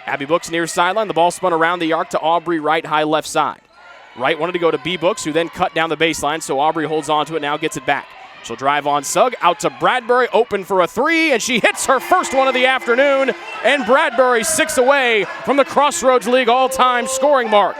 Abby Books near sideline. The ball spun around the arc to Aubrey Wright, high left side. Wright wanted to go to B Books, who then cut down the baseline, so Aubrey holds on to it, now gets it back. She'll drive on Sugg, out to Bradbury, open for a three, and she hits her first one of the afternoon, and Bradbury 6 away from the Crossroads League all-time scoring mark.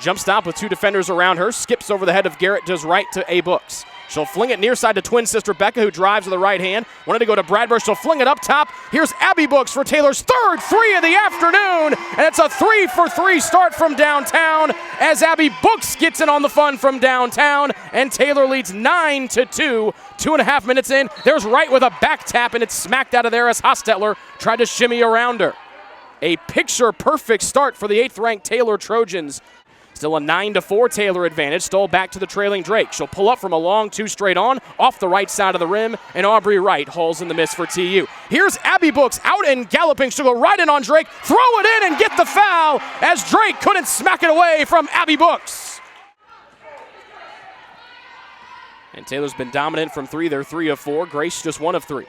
Jump stop with 2 defenders around her, skips over the head of Garrett, does right to A Books. She'll fling it near side to twin sister Becca, who drives with the right hand. Wanted to go to Bradbury. She'll fling it up top. Here's Abby Books for Taylor's third three of the afternoon. And it's a 3-for-3 start from downtown as Abby Books gets in on the fun from downtown. And Taylor leads 9-2. 2.5 minutes in. There's Wright with a back tap, and it's smacked out of there as Hostetler tried to shimmy around her. A picture-perfect start for the 8th-ranked Taylor Trojans. Still a 9-4 Taylor advantage. Stole back to the trailing Drake. She'll pull up from a long 2 straight on, off the right side of the rim, and Aubrey Wright hauls in the miss for TU. Here's Abby Books out and galloping. She'll go right in on Drake, throw it in and get the foul as Drake couldn't smack it away from Abby Books. And Taylor's been dominant from 3. They're 3 of 4. Grace just 1 of 3.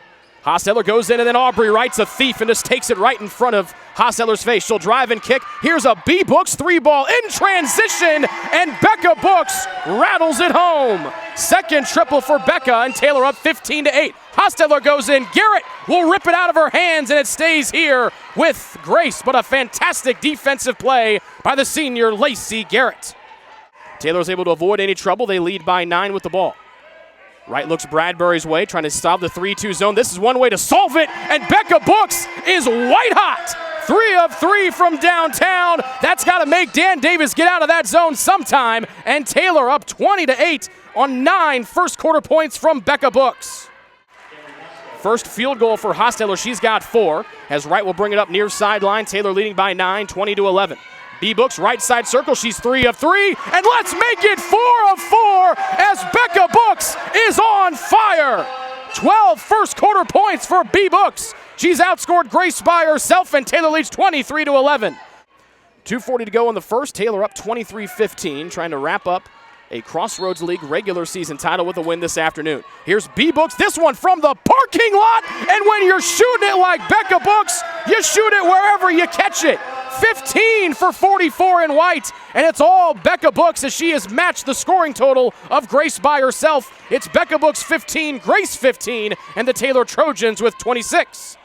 Hostetler goes in, and then Aubrey Wright's a thief and just takes it right in front of Hostetler's face. She'll drive and kick. Here's a B Books 3-ball in transition, and Becca Books rattles it home. Second triple for Becca, and Taylor up 15-8. Hostetler goes in. Garrett will rip it out of her hands, and it stays here with Grace, but a fantastic defensive play by the senior Lacey Garrett. Taylor's able to avoid any trouble. They lead by 9 with the ball. Wright looks Bradbury's way, trying to stop the 3-2 zone. This is one way to solve it, and Becca Books is white hot. 3 of 3 from downtown. That's got to make Dan Davis get out of that zone sometime, and Taylor up 20-8 on 9 first-quarter points from Becca Books. First field goal for Hostetler. She's got 4, as Wright will bring it up near sideline. Taylor leading by 9, 20-11. B Books right side circle, she's 3 of 3, and let's make it 4 of 4 as Becca Books is on fire. 12 first quarter points for B Books. She's outscored Grace by herself, and Taylor leads 23-11. 2:40 to go in the first. Taylor up 23-15, trying to wrap up a Crossroads League regular season title with a win this afternoon. Here's B Books, this one from the parking lot, and when you're shooting it like Becca Books, you shoot it wherever you catch it. 15 for 44 in white, and it's all Becca Books as she has matched the scoring total of Grace by herself. It's Becca Books 15, Grace 15, and the Taylor Trojans with 26.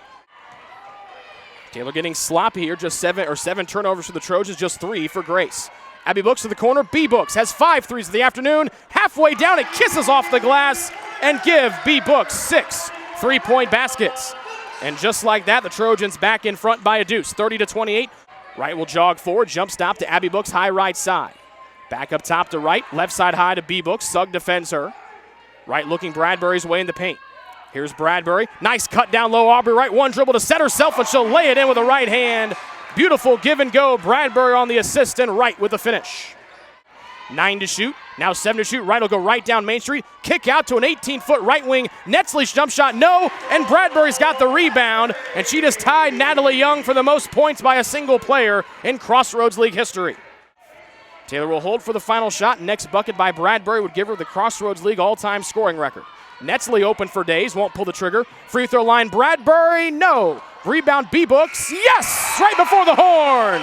Taylor getting sloppy here, just 7 turnovers for the Trojans, just 3 for Grace. Abby Books to the corner. B Books has 5 threes of the afternoon. Halfway down, it kisses off the glass and give B Books 6 3-point baskets. And just like that, the Trojans back in front by a deuce, 30-28. Wright will jog forward, jump stop to Abby Books, high right side. Back up top to Wright, left side high to B Books. Sugg defends her. Wright looking Bradbury's way in the paint. Here's Bradbury. Nice cut down low. Aubrey Wright, one dribble to set herself, and she'll lay it in with a right hand. Beautiful give and go. Bradbury on the assist, and Wright with the finish. 9 to shoot, now 7 to shoot. Wright will go right down Main Street, kick out to an 18-foot right wing. Netzley's jump shot, no, and Bradbury's got the rebound, and she just tied Natalie Young for the most points by a single player in Crossroads League history. Taylor will hold for the final shot. Next bucket by Bradbury would give her the Crossroads League all-time scoring record. Netzley open for days, won't pull the trigger. Free throw line, Bradbury, no. Rebound, B Books, yes, right before the horn.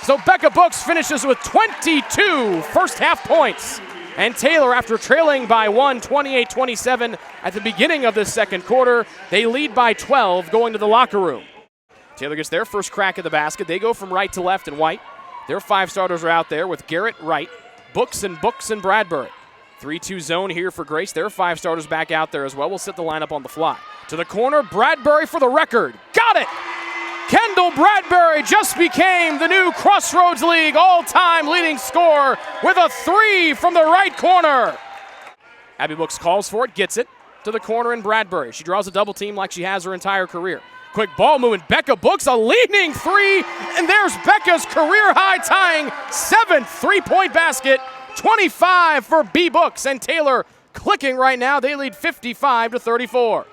So Becca Books finishes with 22 first half points. And Taylor, after trailing by 1, 28-27 at the beginning of the second quarter, they lead by 12 going to the locker room. Taylor gets their first crack at the basket. They go from right to left in white. Their 5 starters are out there with Garrett, Wright, Books, and Bradbury. 3-2 zone here for Grace. Their 5 starters back out there as well. We'll set the lineup on the fly. To the corner, Bradbury for the record. Got it! Kendall Bradbury just became the new Crossroads League all-time leading scorer with a 3 from the right corner. Abby Books calls for it, gets it to the corner, and Bradbury. She draws a double team like she has her entire career. Quick ball movement, Becca Books, a leading 3, and there's Becca's career-high tying 7th three-point basket. 25 for B Books, and Taylor clicking right now. They lead 55-34.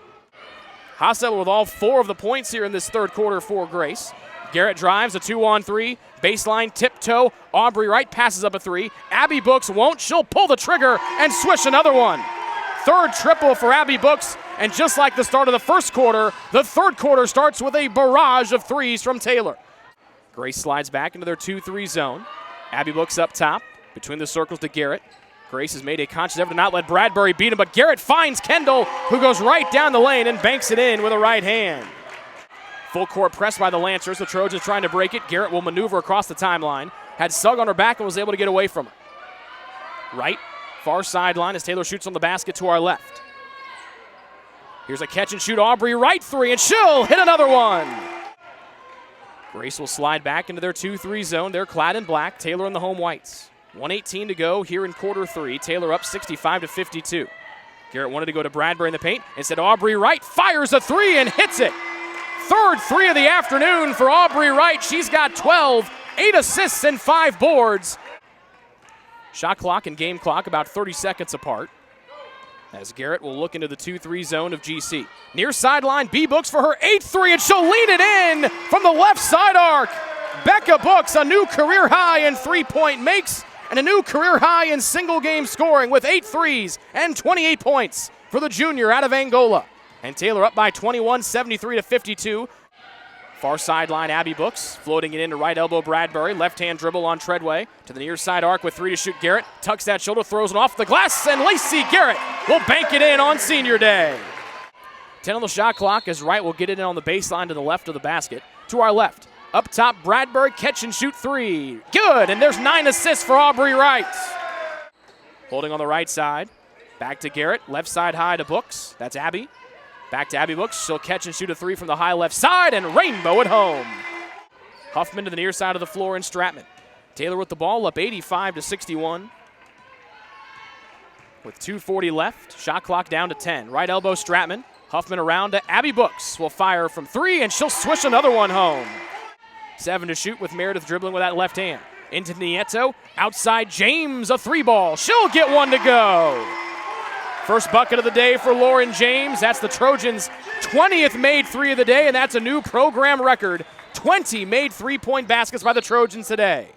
Hostetler with all 4 of the points here in this third quarter for Grace. Garrett drives a 2-on-3, baseline tiptoe. Aubrey Wright passes up a 3. Abby Books won't. She'll pull the trigger and swish another one. Third triple for Abby Books, And just like the start of the first quarter, the third quarter starts with a barrage of threes from Taylor. Grace slides back into their 2-3 zone. Abby looks up top between the circles to Garrett. Grace has made a conscious effort to not let Bradbury beat him, but Garrett finds Kendall, who goes right down the lane and banks it in with a right hand. Full court press by the Lancers. The Trojans trying to break it. Garrett will maneuver across the timeline. Had Sugg on her back and was able to get away from her. Right, far sideline as Taylor shoots on the basket to our left. Here's a catch and shoot. Aubrey Wright three, and she'll hit another one. Grace will slide back into their 2-3 zone. They're clad in black. Taylor in the home whites. 1:18 to go here in quarter three. Taylor up 65-52. Garrett wanted to go to Bradbury in the paint. Instead, Aubrey Wright fires a three and hits it. Third three of the afternoon for Aubrey Wright. She's got 12, 8 assists and 5 boards. Shot clock and game clock about 30 seconds apart. As Garrett will look into the 2-3 zone of GC. Near sideline, B Books for her 8th three, and she'll lean it in from the left side arc. Becca Books, a new career high in three-point makes and a new career high in single-game scoring with 8 threes and 28 points for the junior out of Angola. And Taylor up by 21, 73-52. Far sideline, Abby Books, floating it into right elbow Bradbury. Left-hand dribble on Treadway to the near side arc with 3 to shoot. Garrett tucks that shoulder, throws it off the glass, and Lacey Garrett will bank it in on senior day. 10 on the shot clock as Wright will get it in on the baseline to the left of the basket. To our left, up top, Bradbury, catch and shoot three. Good, and there's 9 assists for Aubrey Wright. Holding on the right side, back to Garrett, left side high to Books. That's Abby. Back to Abby Books. She'll catch and shoot a three from the high left side, and rainbow at home. Huffman to the near side of the floor and Stratman. Taylor with the ball up 85-61. With 2:40 left, shot clock down to 10. Right elbow Stratman. Huffman around to Abby Books. Will fire from 3, and she'll swish another one home. 7 to shoot with Meredith dribbling with that left hand. Into Nieto. Outside James, a 3-ball. She'll get one to go. First bucket of the day for Lauren James. That's the Trojans' 20th made three of the day, and that's a new program record. 20 made three-point baskets by the Trojans today.